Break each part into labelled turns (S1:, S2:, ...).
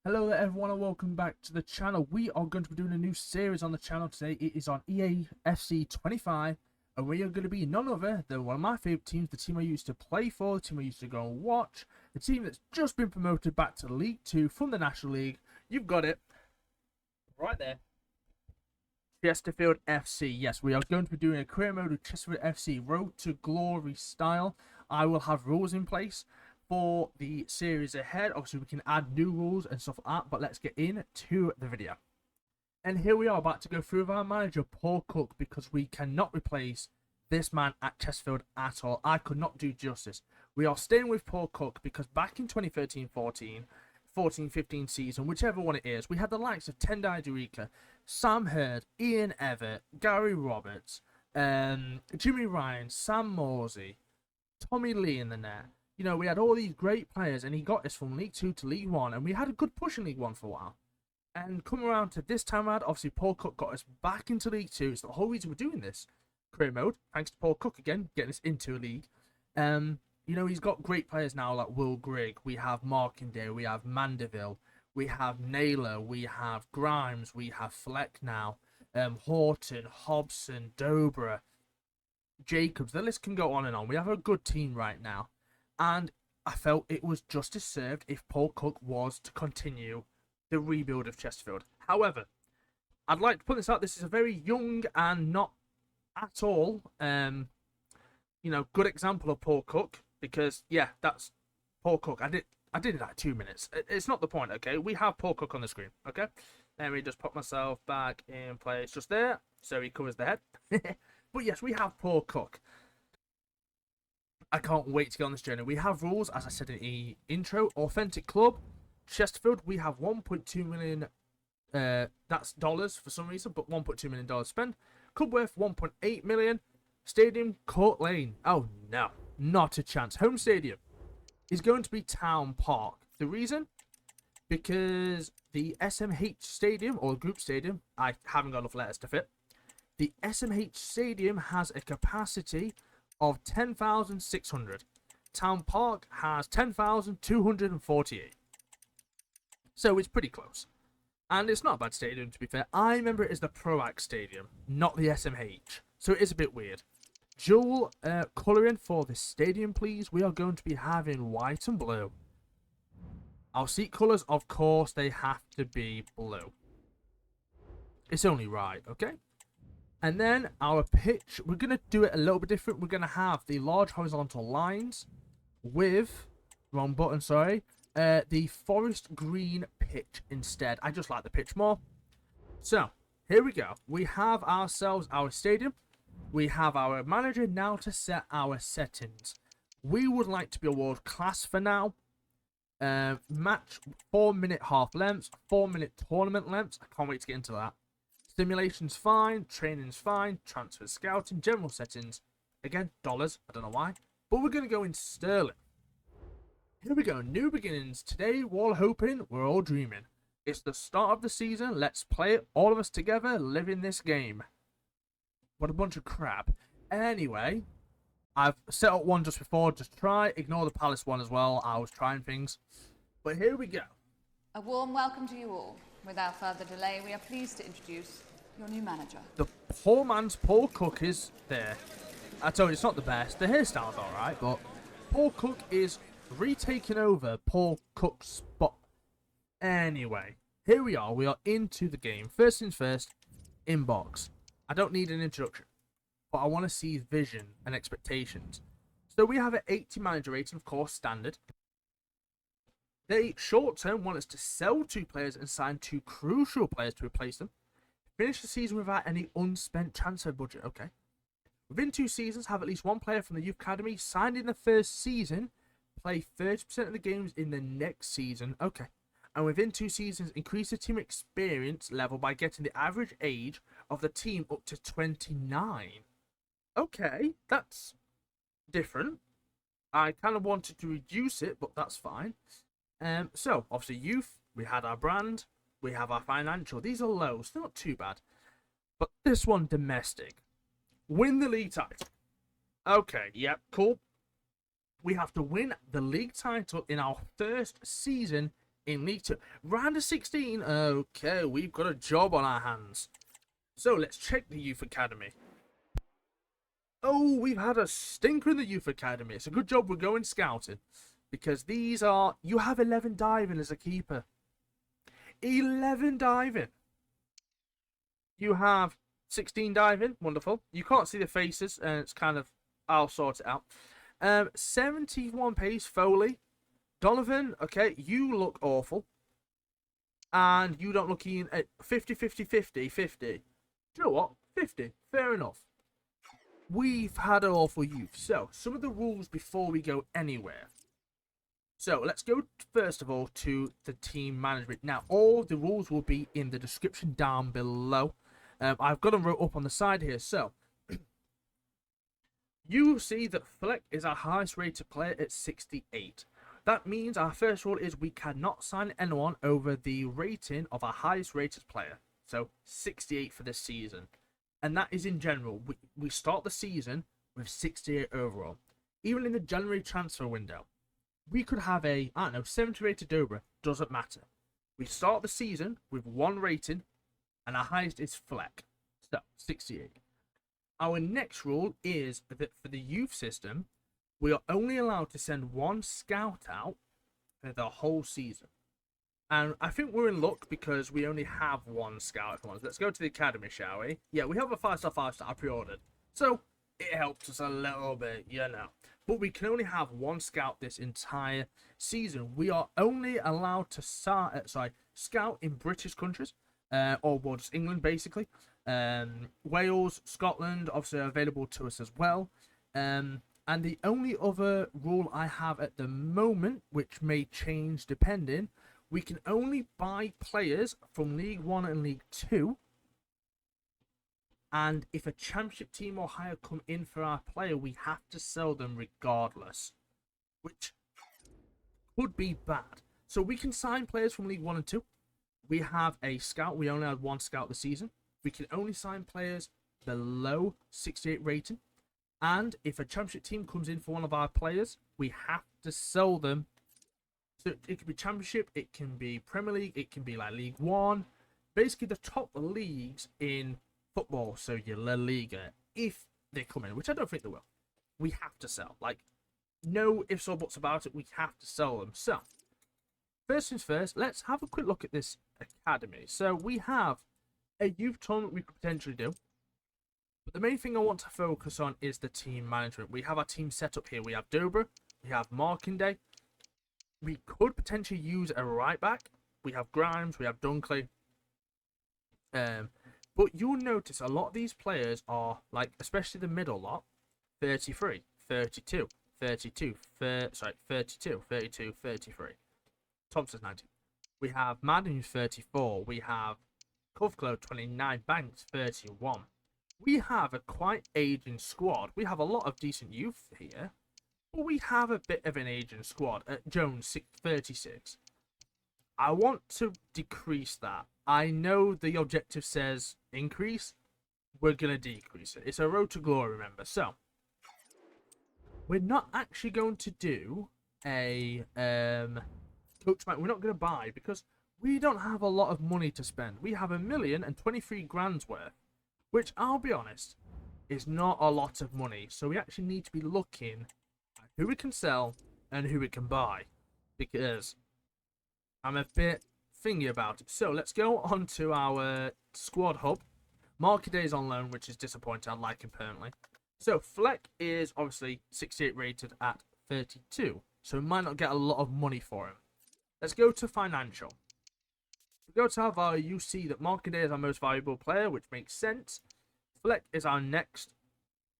S1: Hello there everyone and welcome back to the channel. We are going to be doing a new series on the channel today. It is on EAFC25 and we are going to be none other than one of my favourite teams, the team I used to play for, the team I used to go and watch, the team that's just been promoted back to League 2 from the National League. You've got it right there. Chesterfield FC. Yes, we are going to be doing a career mode of Chesterfield FC Road to Glory style. I will have rules in place for the series ahead. Obviously we can add new rules and stuff like that, but let's get into the video. And here we are about to go through with our manager Paul Cook, because we cannot replace this man at Chesterfield at all. I could not do justice. We are staying with Paul Cook because back in 2013-14, 14-15 season, whichever one it is, we had the likes of Tendai Durica, Sam Hurd, Ian Everett, Gary Roberts, Jimmy Ryan, Sam Morsey, Tommy Lee in the net. You know, we had all these great players, and he got us from League 2 to League 1, and we had a good push in League 1 for a while. And come around to this time around, obviously Paul Cook got us back into League 2. It's the whole reason we're doing this career mode, thanks to Paul Cook again, getting us into a league. You know, he's got great players now like Will Grigg, we have Markindale, we have Mandeville, we have Naylor, we have Grimes, we have Fleck now, Horton, Hobson, Dobra, Jacobs, the list can go on and on. We have a good team right now. And I felt it was justice served if Paul Cook was to continue the rebuild of Chesterfield. However, I'd like to put this out. This is a very young and not at all, you know, good example of Paul Cook. Because, yeah, that's Paul Cook. I did it in like 2 minutes. It's not the point, okay? We have Paul Cook on the screen, okay? Let me just put myself back in place just there, so he covers the head. But yes, we have Paul Cook. I can't wait to get on this journey. We have rules, as I said in the intro. Authentic club, Chesterfield, we have 1.2 million, that's dollars for some reason, but $1.2 million spent. Club worth 1.8 million. Stadium, Court Lane. Oh no, not a chance. Home stadium is going to be Town Park. The reason? Because the SMH stadium, or group stadium, I haven't got enough letters to fit. The SMH stadium has a capacity of 10,600. Town Park has 10,248. So it's pretty close. And it's not a bad stadium, to be fair. I remember it as the Proax Stadium, not the SMH. So it is a bit weird. Dual colouring for this stadium, please. We are going to be having white and blue. Our seat colours, of course, they have to be blue. It's only right, okay? And then our pitch, we're going to do it a little bit different. We're going to have the large horizontal lines with, wrong button, sorry, the forest green pitch instead. I just like the pitch more. So, here we go. We have ourselves our stadium. We have our manager now to set our settings. We would like to be award class for now. Match 4-minute half lengths, 4-minute tournament lengths. I can't wait to get into that. Simulation's fine, training's fine, transfer scouting, general settings. Again, dollars, I don't know why. But we're going to go in sterling. Here we go, new beginnings. Today, we're all hoping, we're all dreaming. It's the start of the season, let's play it, all of us together, live in this game. What a bunch of crap. Anyway, I've set up one just before, just try, ignore the Palace one as well, I was trying things. But here we go.
S2: A warm welcome to you all. Without further delay, we are pleased to introduce your new manager.
S1: The poor man's Paul Cook is there. I told you, it's not the best. The hairstyle's alright, but Paul Cook is retaking over Paul Cook's spot. Anyway, here we are. We are into the game. First things first, inbox. I don't need an introduction, but I want to see vision and expectations. So we have an 80 manager rating, of course, standard. They short-term want us to sell 2 players and sign 2 crucial players to replace them. Finish the season without any unspent transfer budget. Okay. Within 2 seasons, have at least 1 player from the youth academy signed in the first season. Play 30% of the games in the next season. Okay. And within 2 seasons, increase the team experience level by getting the average age of the team up to 29. Okay, that's different. I kind of wanted to reduce it, but that's fine. So, obviously, youth, we had our brand, we have our financial. These are low, so not too bad. But this one, domestic. Win the league title. Okay, yep, cool. we have to win the league title in our first season in League 2. Round of 16. Okay, we've got a job on our hands. So let's check the Youth Academy. Oh, we've had a stinker in the Youth Academy. It's a good job we're going scouting. Because these are... You have 11 diving as a keeper. 11 diving. You have 16 diving. Wonderful. You can't see the faces, and it's kind of... I'll sort it out. 71 pace, Foley. Donovan, okay, you look awful. And you don't look in at 50, 50, 50, 50. Do you know what? 50. Fair enough. We've had an awful youth. So, some of the rules before we go anywhere. So, let's go first of all to the team management. Now, all the rules will be in the description down below. I've got them wrote up on the side here. So, you see that Fleck is our highest rated player at 68. That means our first rule is we cannot sign anyone over the rating of our highest rated player. So 68 for this season. And that is in general. We start the season with 68 overall. Even in the January transfer window, we could have a, I don't know, 70 rated Dobra. Doesn't matter. We start the season with 1 rating and our highest is Fleck. So 68. Our next rule is that for the youth system, we are only allowed to send 1 scout out for the whole season. And I think we're in luck because we only have 1 scout. Let's go to the academy, shall we? Yeah, we have a 5-star, 5-star I pre-ordered. So, it helps us a little bit, you know. But we can only have 1 scout this entire season. We are only allowed to scout in British countries. Or well, just England, basically. Wales, Scotland, obviously are available to us as well. And the only other rule I have at the moment, which may change depending, we can only buy players from League 1 and League 2. And if a championship team or higher come in for our player, we have to sell them regardless. Which could be bad. So we can sign players from League 1 and 2. We have a scout. We only had 1 scout this season. We can only sign players below 68 rating. And if a championship team comes in for one of our players, we have to sell them. So it could be championship, it can be Premier League, it can be like League 1. Basically the top leagues in football, so your La Liga, if they come in, which I don't think they will, we have to sell. Like, no ifs or buts about it, we have to sell them. So, first things first, let's have a quick look at this academy. So we have a youth tournament we could potentially do. But the main thing I want to focus on is the team management. We have our team set up here. We have Dobra. We have Markinde. We could potentially use a right back. We have Grimes. We have Dunkley. But you'll notice a lot of these players are, like, especially the middle lot, 33, 32, 32, 32, 32, 33. Thompson's 19. We have Madden, who's 34. We have Covclo, 29. Banks, 31. We have a quite aging squad. We have a lot of decent youth here, but we have a bit of an aging squad. Jones, 36. I want to decrease that. I know the objective says increase. We're going to decrease it. It's a road to glory, remember. So, we're not actually going to do a coach match. We're not going to buy because we don't have a lot of money to spend. We have 1,023 grand's worth, which, I'll be honest, is not a lot of money. So we actually need to be looking at who we can sell and who we can buy, because I'm a bit thingy about it. So let's go on to our squad hub. Markide is on loan, which is disappointing. I like him permanently. So Fleck is obviously 68 rated at 32. So we might not get a lot of money for him. Let's go to financial. If we go to our value, you see that Markinde is our most valuable player, which makes sense. Fleck is our next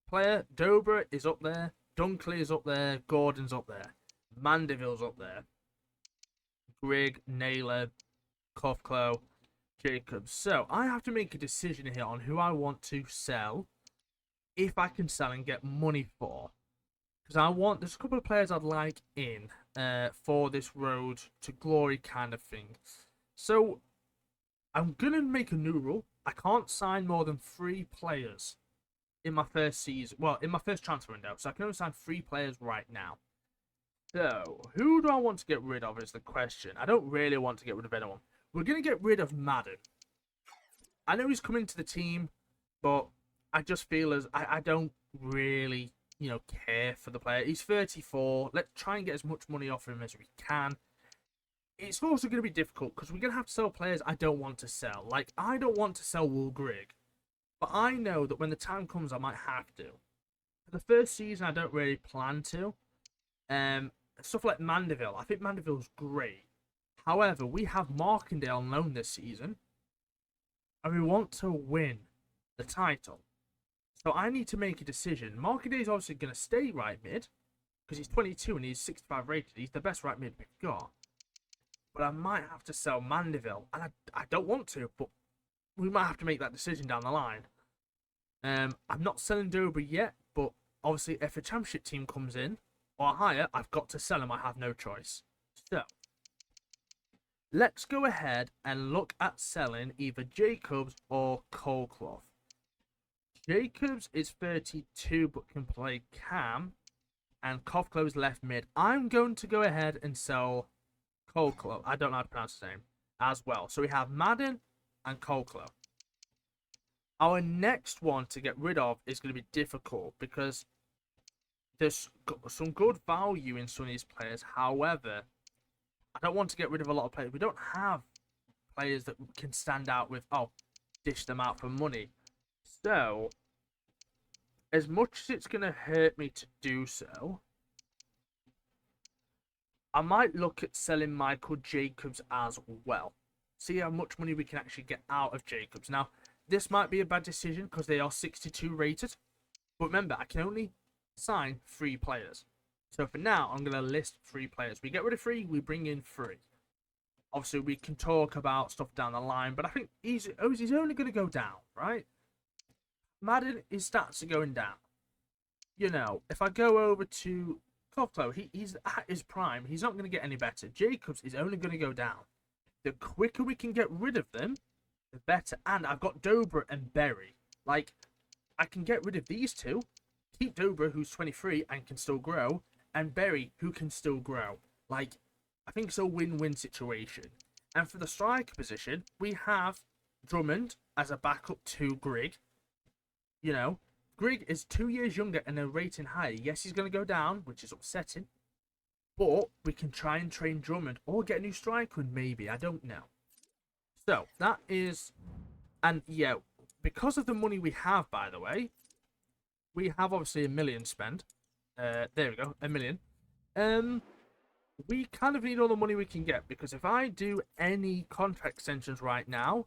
S1: player. Dobra is up there. Dunkley is up there. Gordon's up there. Mandeville's up there. Grigg, Naylor, Covclo, Jacobs. So I have to make a decision here on who I want to sell, if I can sell and get money for. Because there's a couple of players I'd like in for this road to glory kind of thing. So I'm going to make a new rule. I can't sign more than 3 players in my first season. Well, in my first transfer window. So I can only sign 3 players right now. So, who do I want to get rid of is the question. I don't really want to get rid of anyone. We're going to get rid of Madden. I know he's coming to the team, but I just feel as I don't really, care for the player. He's 34. Let's try and get as much money off him as we can. It's also going to be difficult because we're going to have to sell players I don't want to sell. Like, I don't want to sell Wool Grigg, but I know that when the time comes, I might have to. For the first season, I don't really plan to. Stuff like Mandeville. I think Mandeville's great. However, we have Markendale on loan this season, and we want to win the title. So I need to make a decision. Markendale is obviously going to stay right mid, because he's 22 and he's 65 rated. He's the best right mid we've got. But I might have to sell Mandeville, and I don't want to, but we might have to make that decision down the line. I'm not selling Dober yet, but obviously if a championship team comes in, or higher, I've got to sell him. I have no choice. So, let's go ahead and look at selling either Jacobs or Colecloth. Jacobs is 32 but can play cam, and Colecloth is left mid. I'm going to go ahead and sell Colecloth. I don't know how to pronounce his name as well. So we have Madden and Colecloth. Our next one to get rid of is going to be difficult because there's some good value in some of these players. However, I don't want to get rid of a lot of players. We don't have players that can stand out with, dish them out for money. So, as much as it's going to hurt me to do so, I might look at selling Michael Jacobs as well. See how much money we can actually get out of Jacobs. Now, this might be a bad decision because they are 62 rated. But remember, I can only sign 3 players. So for now, I'm going to list 3 players. We get rid of 3, we bring in 3. Obviously, we can talk about stuff down the line, but I think he's only going to go down, right? Madden, his stats are going down. If I go over to Colecloth, he's at his prime. He's not going to get any better. Jacobs is only going to go down. The quicker we can get rid of them, the better. And I've got Dobra and Berry. Like, I can get rid of these 2. Keep Dobra, who's 23 and can still grow, and Berry, who can still grow. Like, I think it's a win-win situation. And for the striker position, we have Drummond as a backup to Grigg. Grigg is 2 years younger and a rating higher. Yes, he's going to go down, which is upsetting. But we can try and train Drummond or get a new striker, maybe. I don't know. So, that is... And, yeah, because of the money we have, by the way, we have obviously $1 million spent. There we go, $1 million. We kind of need all the money we can get, because if I do any contract extensions right now,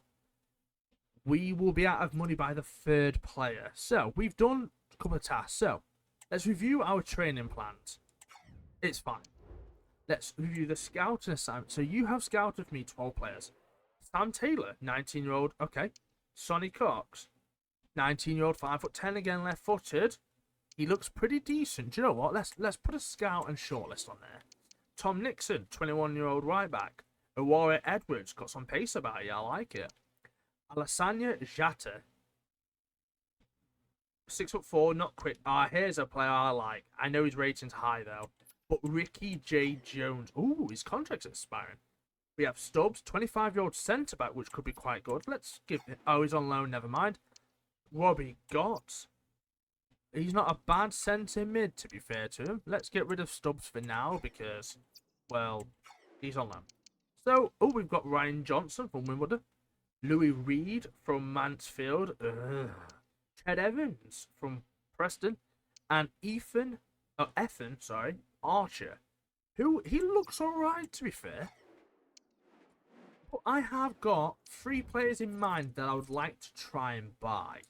S1: we will be out of money by the 3rd player. So, we've done a couple of tasks. So, let's review our training plans. It's fine. Let's review the scouting assignment. So, you have scouted for me 12 players. Sam Taylor, 19-year-old. Okay. Sonny Cox, 19-year-old, 5'10", again, left-footed. He looks pretty decent. Do you know what? Let's put a scout and shortlist on there. Tom Nixon, 21-year-old right back. Awara Edwards, got some pace about it. I like it. Alassane Jata, 6'4", not quick. Here's a player I like. I know his rating's high though. But Ricky J. Jones. Ooh, his contract's expiring. We have Stubbs, 25-year-old centre back, which could be quite good. Let's give it. Oh, he's on loan. Never mind. Robbie Gott. He's not a bad centre mid, to be fair to him. Let's get rid of Stubbs for now because, well, he's on loan. So, we've got Ryan Johnson from Wimbledon. Louis Reed from Mansfield. Ted Evans from Preston. And Ethan Archer. Who, he looks alright, to be fair. But I have got 3 players in mind that I would like to try and buy.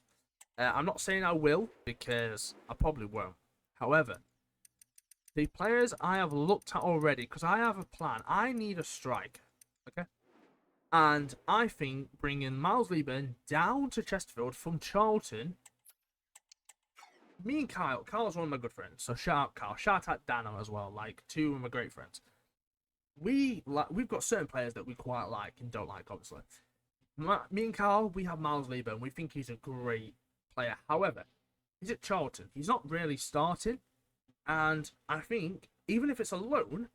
S1: I'm not saying I will, because I probably won't. However, the players I have looked at already, because I have a plan. I need a striker, okay? And I think bringing Miles Lieberman down to Chesterfield from Charlton. Me and Kyle's one of my good friends, so shout out Kyle. Shout out Dano as well, like 2 of my great friends. We've got certain players that we quite like and don't like, obviously. Me and Carl, we have Miles Lieber, and we think he's a great player. However, he's at Charlton. He's not really starting, and I think even if it's a loan,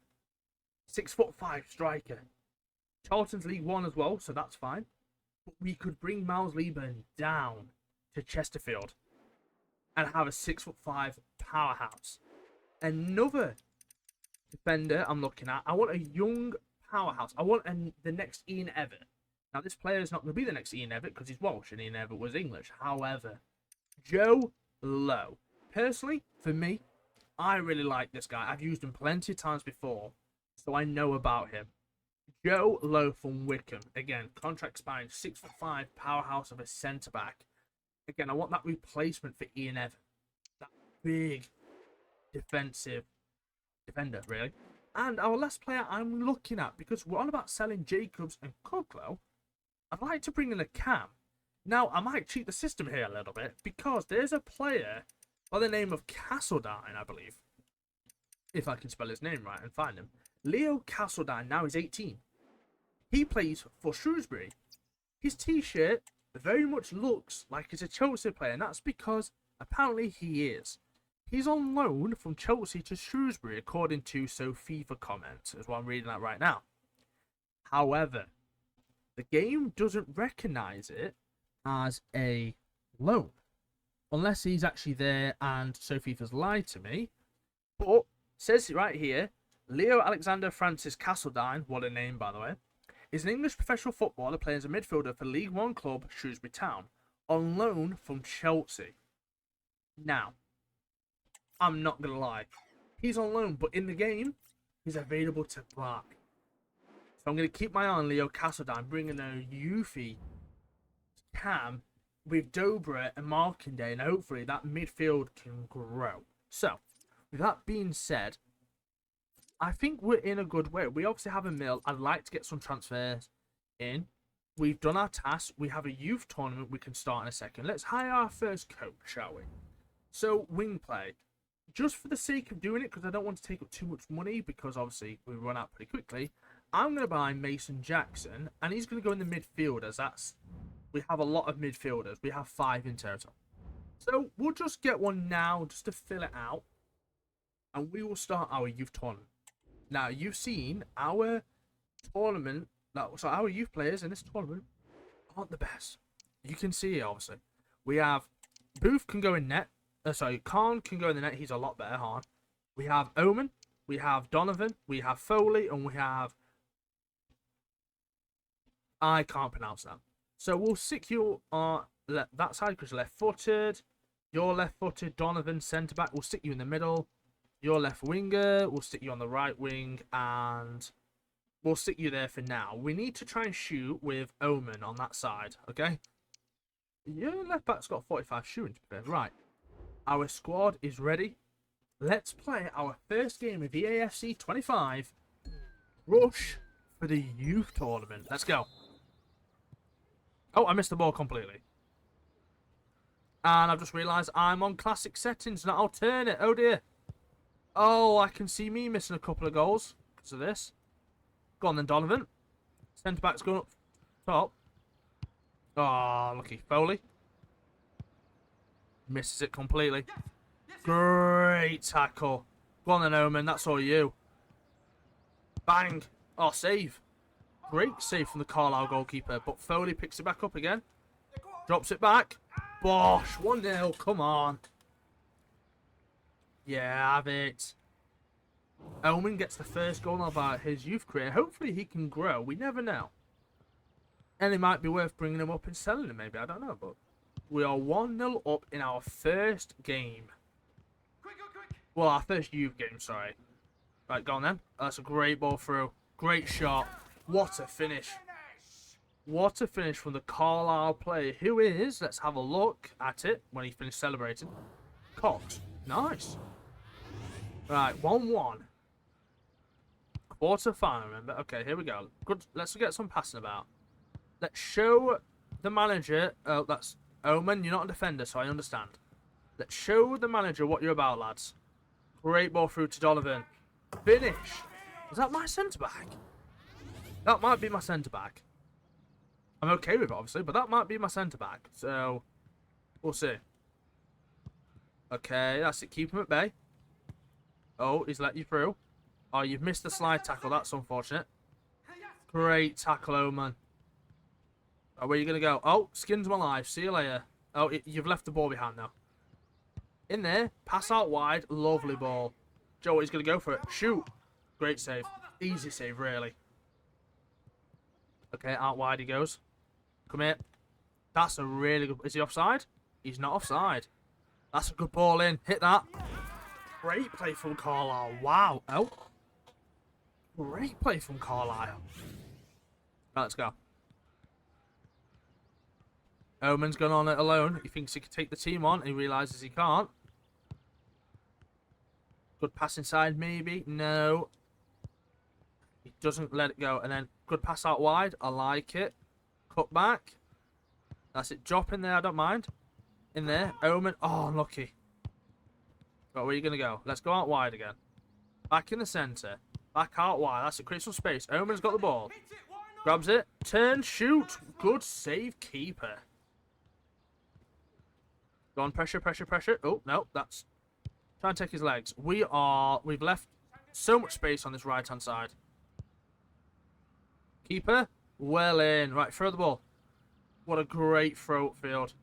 S1: 6'5" striker. Charlton's League One as well, so that's fine. But we could bring Miles Lieburn down to Chesterfield and have a 6'5" powerhouse. Another defender I'm looking at. I want a young powerhouse. I want the next Ian Evatt. Now, this player is not going to be the next Ian Evatt because he's Welsh and Ian Evatt was English. However, Joe Lowe. Personally, for me, I really like this guy. I've used him plenty of times before, so I know about him. Joe Lowe from Wickham. Again, contract expiring, 6'5" powerhouse of a centre-back. Again, I want that replacement for Ian Evatt. That big defensive defender, really. And our last player I'm looking at, because we're on about selling Jacobs and Kuglo, I'd like to bring in a Cam. Now, I might cheat the system here a little bit, because there's a player by the name of Castledine, I believe. If I can spell his name right and find him. Leo Castledine, now he's 18. He plays for Shrewsbury. His t-shirt very much looks like he's a Chelsea player, and that's because apparently he is. He's on loan from Chelsea to Shrewsbury, according to FIFA comments, is what I'm reading that right now. However, the game doesn't recognise it as a loan, unless he's actually there and FIFA's lied to me. But it says it right here, Leo Alexander Francis Castledine, what a name by the way, is an English professional footballer playing as a midfielder for League One club Shrewsbury Town, on loan from Chelsea. Now, I'm not going to lie, he's on loan, but in the game, he's available to buy. So I'm going to keep my eye on Leo Castledine, bringing a Yuffie Cam with Dobra and Markinde, and hopefully that midfield can grow. So, with that being said, I think we're in a good way. We obviously have a mill. I'd like to get some transfers in. We've done our tasks. We have a youth tournament we can start in a second. Let's hire our first coach, shall we? So, wing play. Just for the sake of doing it, because I don't want to take up too much money, because obviously we run out pretty quickly, I'm going to buy Mason Jackson, and he's going to go in the midfielders. We have a lot of midfielders. We have 5 in total. So, we'll just get one now, just to fill it out, and we will start our youth tournament. Now, you've seen our tournament, so our youth players in this tournament aren't the best. You can see it, obviously. We have Booth can go in net. Khan can go in the net. He's a lot better, Han. We have Omen. We have Donovan. We have Foley. And we have... I can't pronounce that. So we'll stick you on that side because you're left-footed. You're left-footed. Donovan, centre-back. We'll stick you in the middle. You're left winger. We'll stick you on the right wing. And we'll stick you there for now. We need to try and shoot with Omen on that side. Okay? Your left-back's got 45 shooting to be fair. Right. Our squad is ready. Let's play our first game of EAFC25. Rush for the youth tournament. Let's go. Oh, I missed the ball completely. And I've just realised I'm on classic settings, not alternate. Oh dear. Oh, I can see me missing a couple of goals because of this. Go on then, Donovan. Centre back's going up top. Oh, lucky. Foley. Misses it completely. Great tackle. Go on then, Omen. That's all you. Bang. Oh, save. Great save from the Carlisle goalkeeper. But Foley picks it back up again. Drops it back. Bosh. 1-0. Come on. Yeah, have it. Omen gets the first goal of his youth career. Hopefully he can grow. We never know. And it might be worth bringing him up and selling him maybe. I don't know, but... We are 1-0 up in our first game. Well, our first youth game, sorry. Right, go on then. That's a great ball through. Great shot. What a finish. What a finish from the Carlisle player. Who is, let's have a look at it when he finished celebrating. Cox. Nice. Right, 1-1. Quarter final, remember? Okay, here we go. Good. Let's get some passing about. Let's show the manager. Oh, that's... Omen, you're not a defender, so I understand. Let's show the manager what you're about, lads. Great ball through to Donovan. Finish. Is that my centre-back? That might be my centre-back. I'm okay with it, obviously, but that might be my centre-back. So, we'll see. Okay, that's it. Keep him at bay. Oh, he's let you through. Oh, you've missed the slide tackle. That's unfortunate. Great tackle, Oman. Oh, where are you going to go? Oh, skins my life. See you later. Oh, you've left the ball behind now. In there. Pass out wide. Lovely ball. Joe, he's going to go for it. Shoot. Great save. Easy save, really. Okay, out wide he goes. Come here. That's a really good... Is he offside? He's not offside. That's a good ball in. Hit that. Great play from Carlisle. Wow. Oh. Great play from Carlisle. Right, let's go. Oman's gone on it alone. He thinks he can take the team on. He realises he can't. Good pass inside, maybe. No. He doesn't let it go. And then good pass out wide. I like it. Cut back. That's it. Drop in there. I don't mind. In there. Oman. Oh, unlucky. Right, where are you going to go? Let's go out wide again. Back in the centre. Back out wide. That's it. Create some space. Oman's got the ball. Grabs it. Turn. Shoot. Good save, keeper. Go on. Pressure, pressure, pressure. Oh, no. That's... Try and take his legs. We've left so much space on this right-hand side. Keeper. Well in. Right, throw the ball. What a great throw field.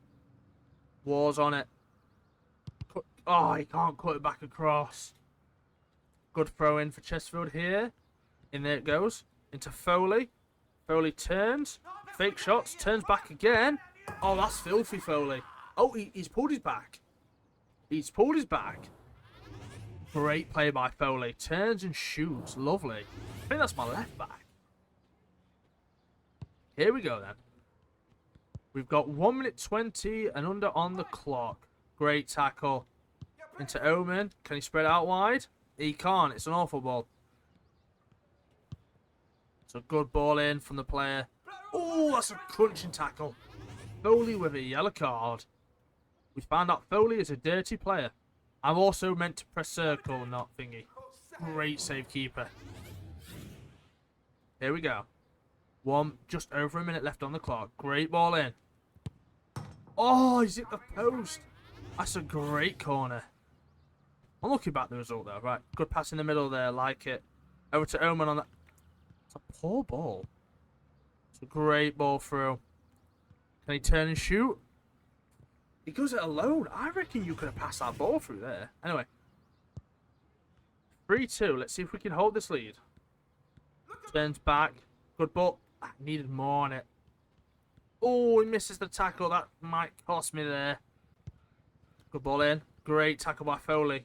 S1: War's on it. Oh, he can't cut it back across. Good throw in for Chesterfield here. In there it goes. Into Foley. Foley turns. Fake shots. Turns back again. Oh, that's filthy, Foley. Oh, he's pulled his back. He's pulled his back. Great play by Foley. Turns and shoots. Lovely. I think that's my left back. Here we go then. We've got 1 minute 20 and under on the clock. Great tackle. Into Oman. Can he spread out wide? He can't. It's an awful ball. It's a good ball in from the player. Oh, that's a crunching tackle. Foley with a yellow card. We found out Foley is a dirty player. I'm also meant to press circle, not thingy. Great save, keeper. Here we go. Just over a minute left on the clock. Great ball in. Oh, he's hit the post. That's a great corner. I'm looking back at the result though. Right, good pass in the middle there. Like it. Over to Oman on that. It's a poor ball. It's a great ball through. Can he turn and shoot? He goes it alone. I reckon you could have passed that ball through there. Anyway. 3-2. Let's see if we can hold this lead. Turns back. Good ball. I needed more on it. Oh, he misses the tackle. That might cost me there. Good ball in. Great tackle by Foley.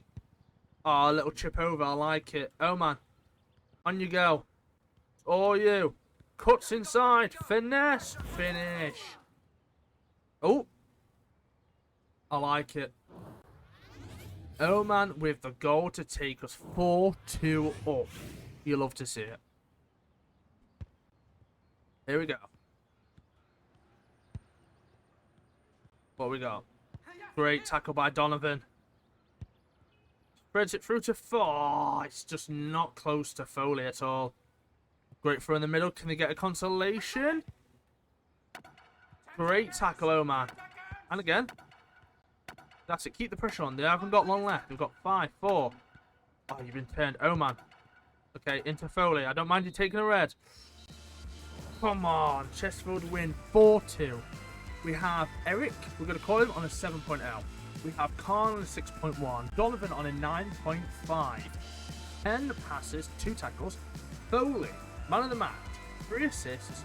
S1: Oh, a little chip over. I like it. Oh, man. On you go. Oh, you. Cuts inside. Finesse. Finish. Oh. I like it. Oh, man, with the goal to take us 4-2 up. You love to see it. Here we go. What we got? Great tackle by Donovan. Spreads it through to 4. It's just not close to Foley at all. Great throw in the middle. Can they get a consolation? Great tackle, oh man. And again. That's it. Keep the pressure on. They haven't got long left. They've got 5, 4. Oh, you've been turned. Oh man. Okay, into Foley. I don't mind you taking a red. Come on. Chesterfield win 4-2. We have Eric. We're going to call him on a 7.0. We have Khan on a 6.1. Donovan on a 9.5. 10 passes, 2 tackles. Foley, man of the match. 3 assists.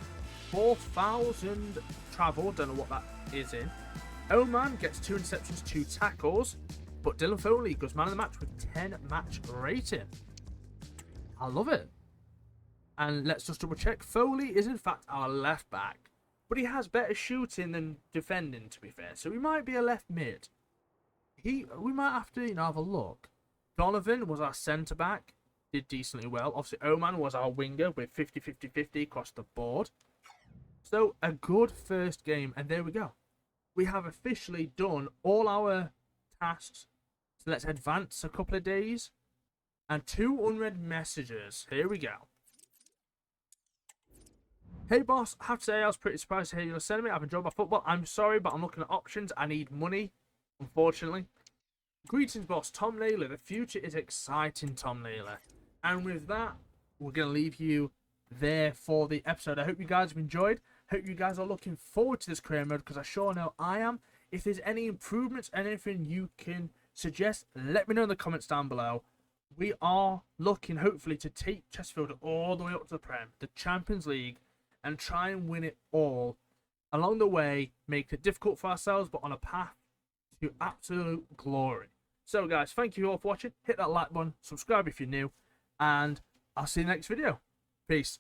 S1: 4,000 travel. Don't know what that is in. Oman gets 2 interceptions, 2 tackles. But Dylan Foley goes man of the match with 10 match rating. I love it. And let's just double check. Foley is in fact our left back. But he has better shooting than defending, to be fair. So he might be a left mid. We might have to, have a look. Donovan was our centre back. Did decently well. Obviously, Oman was our winger with 50-50-50 across the board. So a good first game. And there we go. We have officially done all our tasks. So let's advance a couple of days. And 2 unread messages. Here we go. Hey boss, I have to say I was pretty surprised to hear you were sending me. I've enjoyed my football. I'm sorry, but I'm looking at options. I need money, unfortunately. Greetings boss, Tom Naylor. The future is exciting, Tom Naylor. And with that, we're going to leave you there for the episode. I hope you guys have enjoyed. Hope you guys are looking forward to this career mode, because I sure know I am. If there's any improvements, anything you can suggest, let me know in the comments down below. We are looking, hopefully, to take Chesterfield all the way up to the Prem, the Champions League, and try and win it all. Along the way, make it difficult for ourselves, but on a path to absolute glory. So, guys, thank you all for watching. Hit that like button, subscribe if you're new, and I'll see you in the next video. Peace.